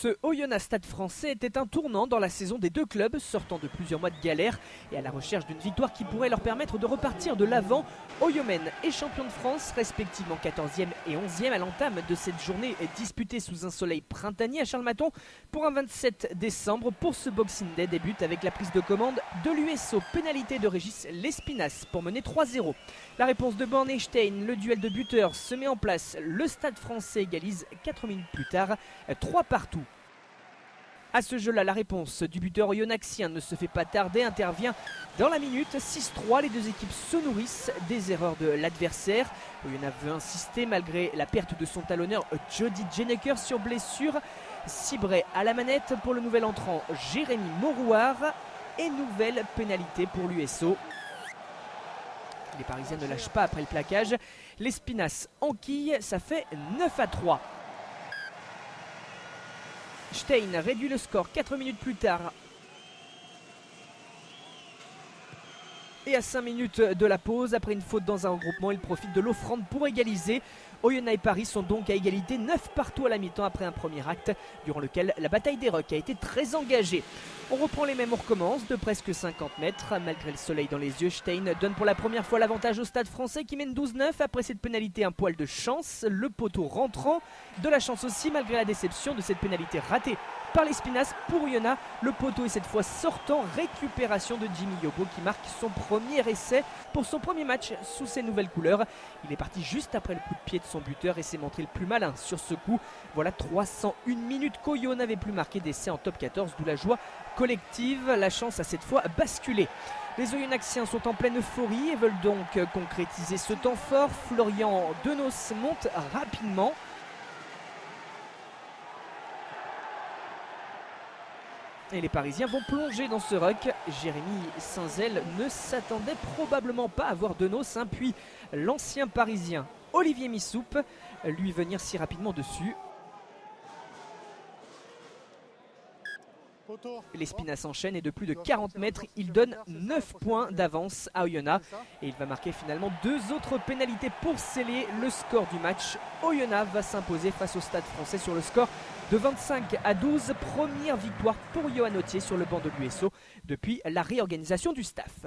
Ce Oyonnax Stade Français était un tournant dans la saison des deux clubs, sortant de plusieurs mois de galère et à la recherche d'une victoire qui pourrait leur permettre de repartir de l'avant. Oyonnax est champion de France, respectivement 14e et 11e à l'entame de cette journée disputée sous un soleil printanier à Charles-Maton pour un 27 décembre. Pour ce Boxing Day débute avec la prise de commande de l'USO, pénalité de Régis Lespinasse pour mener 3-0. La réponse de Bornstein, le duel de buteurs se met en place. Le Stade Français égalise 4 minutes plus tard, 3 partout. À ce jeu-là, la réponse du buteur oyonnaxien ne se fait pas tarder, intervient dans la minute 6-3. Les deux équipes se nourrissent des erreurs de l'adversaire. Oyonnax veut insister malgré la perte de son talonneur Jody Jenneker sur blessure. Cibré à la manette pour le nouvel entrant Jérémy Maurouard et nouvelle pénalité pour l'USO. Les Parisiens ne lâchent pas après le plaquage. Lespinasse enquille, ça fait 9-3. Stein réduit le score 4 minutes plus tard. Et à 5 minutes de la pause, après une faute dans un regroupement, il profite de l'offrande pour égaliser. Oyonnax et Paris sont donc à égalité 9 partout à la mi-temps après un premier acte durant lequel la bataille des Rocs a été très engagée. On reprend les mêmes, on recommence de presque 50 mètres. Malgré le soleil dans les yeux, Stein donne pour la première fois l'avantage au Stade Français qui mène 12-9. Après cette pénalité, un poil de chance, le poteau rentrant. De la chance aussi malgré la déception de cette pénalité ratée par Lespinasse pour Oyonnax. Le poteau est cette fois sortant, récupération de Jimmy Yobo qui marque son premier essai pour son premier match sous ses nouvelles couleurs. Il est parti juste après le coup de pied de son buteur et s'est montré le plus malin sur ce coup. Voilà 301 minutes qu'Oyo n'avait plus marqué d'essai en top 14, d'où la joie collective. La chance a cette fois basculé. Les Oyonnaxiens sont en pleine euphorie et veulent donc concrétiser ce temps fort. Florian Denos monte rapidement. Et les Parisiens vont plonger dans ce ruck. Jérémy Saint-Zel ne s'attendait probablement pas à voir Denos, puis l'ancien Parisien Olivier Missoup lui venir si rapidement dessus. Lespinasse enchaîne et de plus de 40 mètres, il donne 9 points d'avance à Oyonnax. Et il va marquer finalement 2 autres pénalités pour sceller le score du match. Oyonnax va s'imposer face au Stade Français sur le score de 25-12. Première victoire pour Yohan Autier sur le banc de l'USO depuis la réorganisation du staff.